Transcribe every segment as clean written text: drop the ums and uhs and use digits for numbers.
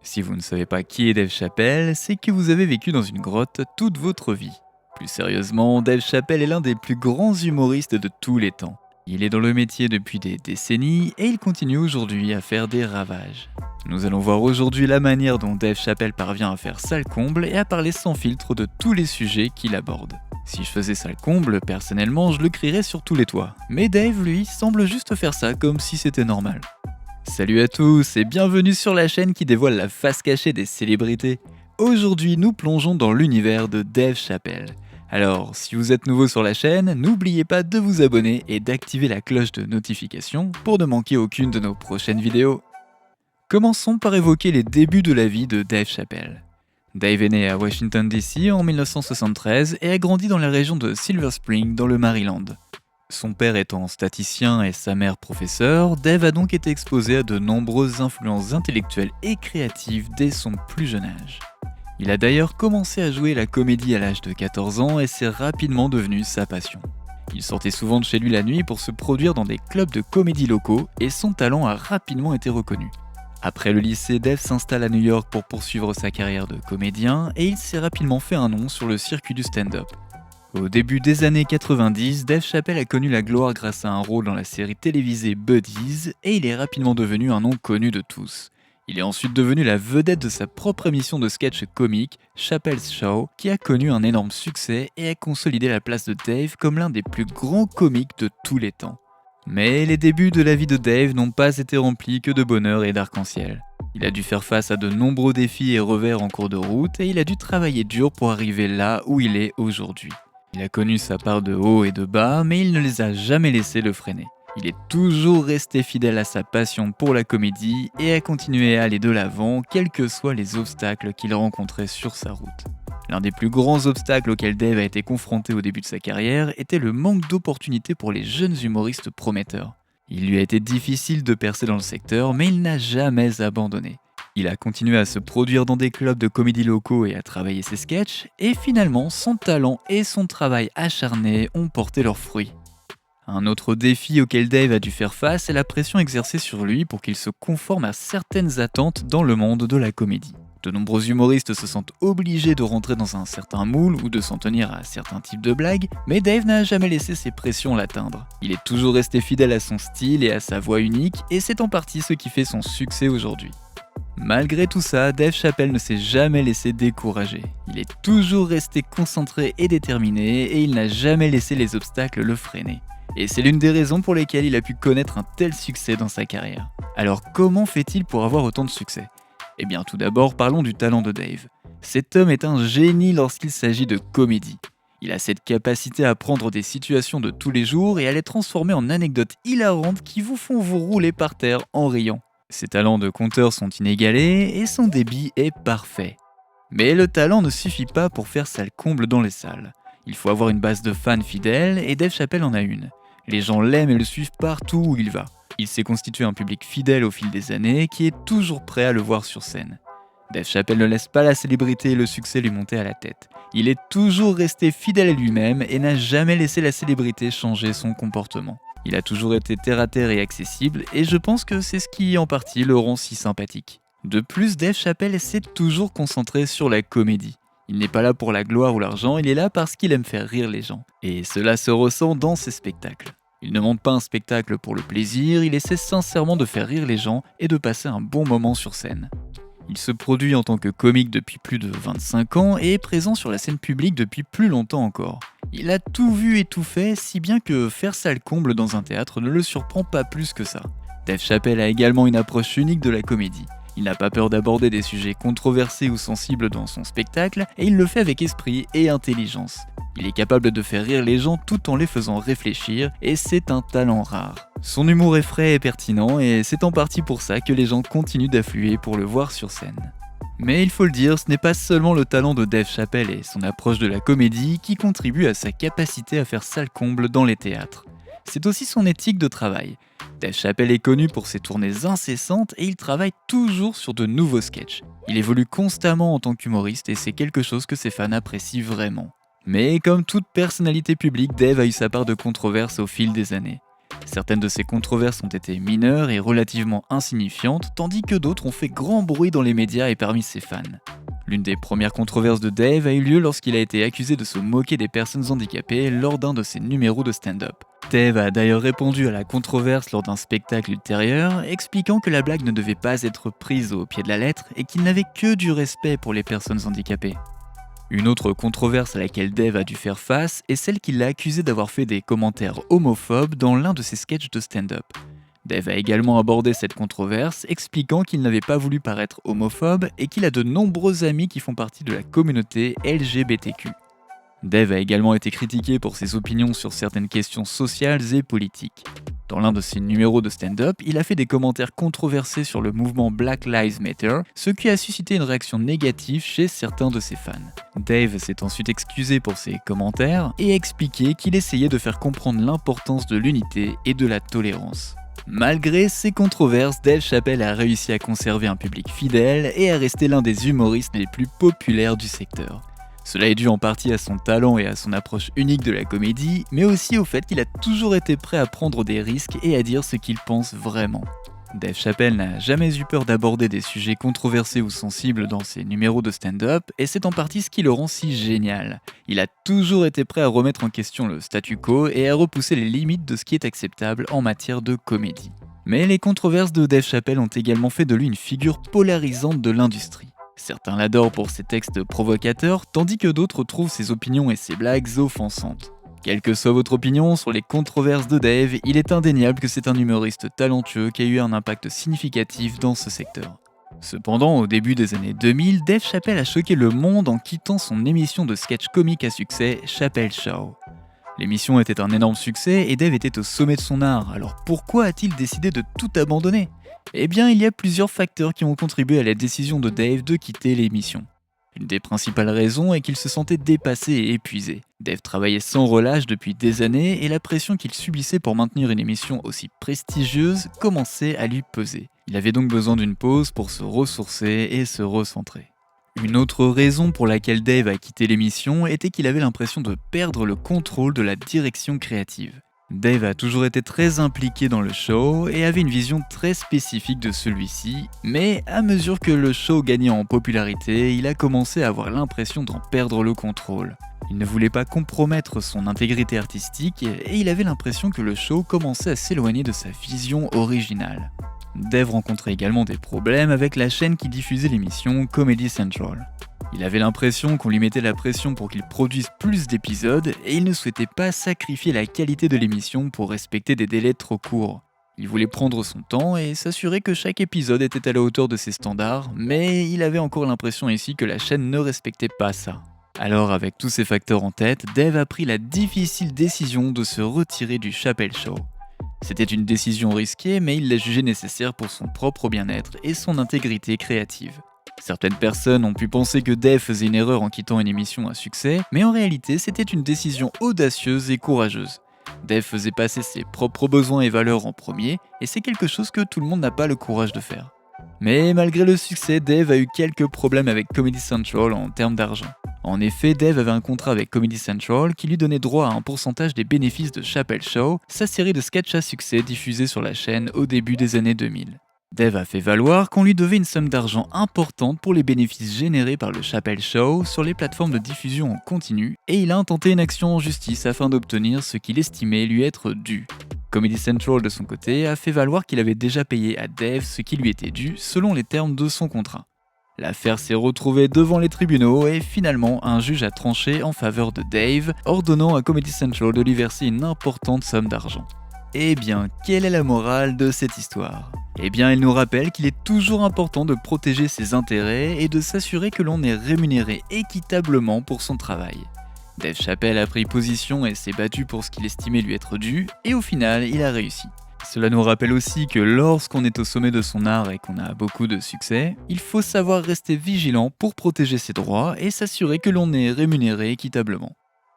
Si vous ne savez pas qui est Dave Chappelle, c'est que vous avez vécu dans une grotte toute votre vie. Plus sérieusement, Dave Chappelle est l'un des plus grands humoristes de tous les temps. Il est dans le métier depuis des décennies et il continue aujourd'hui à faire des ravages. Nous allons voir aujourd'hui la manière dont Dave Chappelle parvient à faire sale comble et à parler sans filtre de tous les sujets qu'il aborde. Si je faisais sale comble, personnellement, je le crierais sur tous les toits. Mais Dave, lui, semble juste faire ça comme si c'était normal. Salut à tous et bienvenue sur la chaîne qui dévoile la face cachée des célébrités. Aujourd'hui, nous plongeons dans l'univers de Dave Chappelle. Alors, si vous êtes nouveau sur la chaîne, n'oubliez pas de vous abonner et d'activer la cloche de notification pour ne manquer aucune de nos prochaines vidéos. Commençons par évoquer les débuts de la vie de Dave Chappelle. Dave est né à Washington DC en 1973 et a grandi dans la région de Silver Spring dans le Maryland. Son père étant statisticien et sa mère professeure, Dave a donc été exposé à de nombreuses influences intellectuelles et créatives dès son plus jeune âge. Il a d'ailleurs commencé à jouer la comédie à l'âge de 14 ans et c'est rapidement devenu sa passion. Il sortait souvent de chez lui la nuit pour se produire dans des clubs de comédie locaux et son talent a rapidement été reconnu. Après le lycée, Dave s'installe à New York pour poursuivre sa carrière de comédien et il s'est rapidement fait un nom sur le circuit du stand-up. Au début des années 90, Dave Chappelle a connu la gloire grâce à un rôle dans la série télévisée Buddies et il est rapidement devenu un nom connu de tous. Il est ensuite devenu la vedette de sa propre émission de sketch comique, Chappelle's Show, qui a connu un énorme succès et a consolidé la place de Dave comme l'un des plus grands comiques de tous les temps. Mais les débuts de la vie de Dave n'ont pas été remplis que de bonheur et d'arc-en-ciel. Il a dû faire face à de nombreux défis et revers en cours de route et il a dû travailler dur pour arriver là où il est aujourd'hui. Il a connu sa part de hauts et de bas, mais il ne les a jamais laissés le freiner. Il est toujours resté fidèle à sa passion pour la comédie et a continué à aller de l'avant, quels que soient les obstacles qu'il rencontrait sur sa route. L'un des plus grands obstacles auxquels Dave a été confronté au début de sa carrière était le manque d'opportunités pour les jeunes humoristes prometteurs. Il lui a été difficile de percer dans le secteur, mais il n'a jamais abandonné. Il a continué à se produire dans des clubs de comédie locaux et à travailler ses sketchs, et finalement, son talent et son travail acharné ont porté leurs fruits. Un autre défi auquel Dave a dû faire face est la pression exercée sur lui pour qu'il se conforme à certaines attentes dans le monde de la comédie. De nombreux humoristes se sentent obligés de rentrer dans un certain moule ou de s'en tenir à certains types de blagues, mais Dave n'a jamais laissé ces pressions l'atteindre. Il est toujours resté fidèle à son style et à sa voix unique, et c'est en partie ce qui fait son succès aujourd'hui. Malgré tout ça, Dave Chappelle ne s'est jamais laissé décourager. Il est toujours resté concentré et déterminé et il n'a jamais laissé les obstacles le freiner. Et c'est l'une des raisons pour lesquelles il a pu connaître un tel succès dans sa carrière. Alors comment fait-il pour avoir autant de succès ? Eh bien tout d'abord parlons du talent de Dave. Cet homme est un génie lorsqu'il s'agit de comédie. Il a cette capacité à prendre des situations de tous les jours et à les transformer en anecdotes hilarantes qui vous font vous rouler par terre en riant. Ses talents de conteur sont inégalés et son débit est parfait. Mais le talent ne suffit pas pour faire sale comble dans les salles. Il faut avoir une base de fans fidèles et Dave Chappelle en a une. Les gens l'aiment et le suivent partout où il va. Il s'est constitué un public fidèle au fil des années qui est toujours prêt à le voir sur scène. Dave Chappelle ne laisse pas la célébrité et le succès lui monter à la tête. Il est toujours resté fidèle à lui-même et n'a jamais laissé la célébrité changer son comportement. Il a toujours été terre-à-terre et accessible, et je pense que c'est ce qui, en partie, le rend si sympathique. De plus, Dave Chappelle s'est toujours concentré sur la comédie. Il n'est pas là pour la gloire ou l'argent, il est là parce qu'il aime faire rire les gens. Et cela se ressent dans ses spectacles. Il ne monte pas un spectacle pour le plaisir, il essaie sincèrement de faire rire les gens et de passer un bon moment sur scène. Il se produit en tant que comique depuis plus de 25 ans et est présent sur la scène publique depuis plus longtemps encore. Il a tout vu et tout fait, si bien que faire sale comble dans un théâtre ne le surprend pas plus que ça. Dave Chappelle a également une approche unique de la comédie. Il n'a pas peur d'aborder des sujets controversés ou sensibles dans son spectacle et il le fait avec esprit et intelligence. Il est capable de faire rire les gens tout en les faisant réfléchir et c'est un talent rare. Son humour est frais et pertinent et c'est en partie pour ça que les gens continuent d'affluer pour le voir sur scène. Mais il faut le dire, ce n'est pas seulement le talent de Dave Chappelle et son approche de la comédie qui contribuent à sa capacité à faire sale comble dans les théâtres. C'est aussi son éthique de travail. Dave Chappelle est connu pour ses tournées incessantes et il travaille toujours sur de nouveaux sketchs. Il évolue constamment en tant qu'humoriste et c'est quelque chose que ses fans apprécient vraiment. Mais comme toute personnalité publique, Dave a eu sa part de controverses au fil des années. Certaines de ces controverses ont été mineures et relativement insignifiantes, tandis que d'autres ont fait grand bruit dans les médias et parmi ses fans. L'une des premières controverses de Dave a eu lieu lorsqu'il a été accusé de se moquer des personnes handicapées lors d'un de ses numéros de stand-up. Dave a d'ailleurs répondu à la controverse lors d'un spectacle ultérieur, expliquant que la blague ne devait pas être prise au pied de la lettre et qu'il n'avait que du respect pour les personnes handicapées. Une autre controverse à laquelle Dave a dû faire face est celle qui l'a accusé d'avoir fait des commentaires homophobes dans l'un de ses sketchs de stand-up. Dave a également abordé cette controverse, expliquant qu'il n'avait pas voulu paraître homophobe et qu'il a de nombreux amis qui font partie de la communauté LGBTQ. Dave a également été critiqué pour ses opinions sur certaines questions sociales et politiques. Dans l'un de ses numéros de stand-up, il a fait des commentaires controversés sur le mouvement Black Lives Matter, ce qui a suscité une réaction négative chez certains de ses fans. Dave s'est ensuite excusé pour ses commentaires et expliqué qu'il essayait de faire comprendre l'importance de l'unité et de la tolérance. Malgré ces controverses, Dave Chappelle a réussi à conserver un public fidèle et à rester l'un des humoristes les plus populaires du secteur. Cela est dû en partie à son talent et à son approche unique de la comédie, mais aussi au fait qu'il a toujours été prêt à prendre des risques et à dire ce qu'il pense vraiment. Dave Chappelle n'a jamais eu peur d'aborder des sujets controversés ou sensibles dans ses numéros de stand-up, et c'est en partie ce qui le rend si génial. Il a toujours été prêt à remettre en question le statu quo et à repousser les limites de ce qui est acceptable en matière de comédie. Mais les controverses de Dave Chappelle ont également fait de lui une figure polarisante de l'industrie. Certains l'adorent pour ses textes provocateurs, tandis que d'autres trouvent ses opinions et ses blagues offensantes. Quelle que soit votre opinion sur les controverses de Dave, il est indéniable que c'est un humoriste talentueux qui a eu un impact significatif dans ce secteur. Cependant, au début des années 2000, Dave Chappelle a choqué le monde en quittant son émission de sketch comique à succès, Chappelle Show. L'émission était un énorme succès et Dave était au sommet de son art, alors pourquoi a-t-il décidé de tout abandonner ? Eh bien, il y a plusieurs facteurs qui ont contribué à la décision de Dave de quitter l'émission. Une des principales raisons est qu'il se sentait dépassé et épuisé. Dave travaillait sans relâche depuis des années et la pression qu'il subissait pour maintenir une émission aussi prestigieuse commençait à lui peser. Il avait donc besoin d'une pause pour se ressourcer et se recentrer. Une autre raison pour laquelle Dave a quitté l'émission était qu'il avait l'impression de perdre le contrôle de la direction créative. Dave a toujours été très impliqué dans le show et avait une vision très spécifique de celui-ci, mais à mesure que le show gagnait en popularité, il a commencé à avoir l'impression d'en perdre le contrôle. Il ne voulait pas compromettre son intégrité artistique et il avait l'impression que le show commençait à s'éloigner de sa vision originale. Dave rencontrait également des problèmes avec la chaîne qui diffusait l'émission Comedy Central. Il avait l'impression qu'on lui mettait la pression pour qu'il produise plus d'épisodes et il ne souhaitait pas sacrifier la qualité de l'émission pour respecter des délais trop courts. Il voulait prendre son temps et s'assurer que chaque épisode était à la hauteur de ses standards, mais il avait encore l'impression ici que la chaîne ne respectait pas ça. Alors avec tous ces facteurs en tête, Dave a pris la difficile décision de se retirer du Chappelle Show. C'était une décision risquée, mais il l'a jugée nécessaire pour son propre bien-être et son intégrité créative. Certaines personnes ont pu penser que Dave faisait une erreur en quittant une émission à succès, mais en réalité c'était une décision audacieuse et courageuse. Dave faisait passer ses propres besoins et valeurs en premier, et c'est quelque chose que tout le monde n'a pas le courage de faire. Mais malgré le succès, Dave a eu quelques problèmes avec Comedy Central en termes d'argent. En effet, Dave avait un contrat avec Comedy Central qui lui donnait droit à un pourcentage des bénéfices de Chappelle Show, sa série de sketchs à succès diffusée sur la chaîne au début des années 2000. Dave a fait valoir qu'on lui devait une somme d'argent importante pour les bénéfices générés par le Chappelle Show sur les plateformes de diffusion en continu, et il a intenté une action en justice afin d'obtenir ce qu'il estimait lui être dû. Comedy Central de son côté a fait valoir qu'il avait déjà payé à Dave ce qui lui était dû selon les termes de son contrat. L'affaire s'est retrouvée devant les tribunaux et finalement un juge a tranché en faveur de Dave, ordonnant à Comedy Central de lui verser une importante somme d'argent. Eh bien, quelle est la morale de cette histoire ? Eh bien, il nous rappelle qu'il est toujours important de protéger ses intérêts et de s'assurer que l'on est rémunéré équitablement pour son travail. Dave Chappelle a pris position et s'est battu pour ce qu'il estimait lui être dû, et au final, il a réussi. Cela nous rappelle aussi que lorsqu'on est au sommet de son art et qu'on a beaucoup de succès, il faut savoir rester vigilant pour protéger ses droits et s'assurer que l'on est rémunéré équitablement.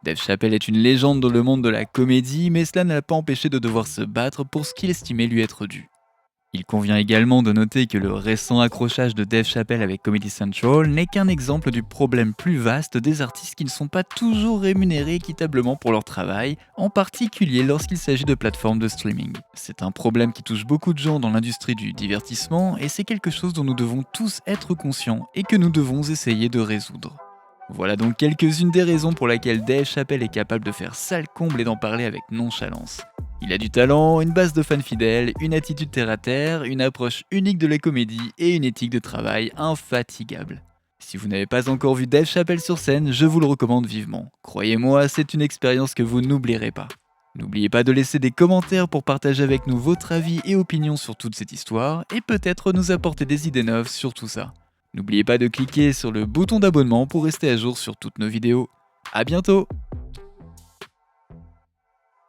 Dave Chappelle est une légende dans le monde de la comédie, mais cela ne l'a pas empêché de devoir se battre pour ce qu'il estimait lui être dû. Il convient également de noter que le récent accrochage de Dave Chappelle avec Comedy Central n'est qu'un exemple du problème plus vaste des artistes qui ne sont pas toujours rémunérés équitablement pour leur travail, en particulier lorsqu'il s'agit de plateformes de streaming. C'est un problème qui touche beaucoup de gens dans l'industrie du divertissement et c'est quelque chose dont nous devons tous être conscients et que nous devons essayer de résoudre. Voilà donc quelques-unes des raisons pour lesquelles Dave Chappelle est capable de faire sale comble et d'en parler avec nonchalance. Il a du talent, une base de fans fidèles, une attitude terre-à-terre, une approche unique de la comédie et une éthique de travail infatigable. Si vous n'avez pas encore vu Dave Chappelle sur scène, je vous le recommande vivement. Croyez-moi, c'est une expérience que vous n'oublierez pas. N'oubliez pas de laisser des commentaires pour partager avec nous votre avis et opinion sur toute cette histoire et peut-être nous apporter des idées neuves sur tout ça. N'oubliez pas de cliquer sur le bouton d'abonnement pour rester à jour sur toutes nos vidéos. A bientôt!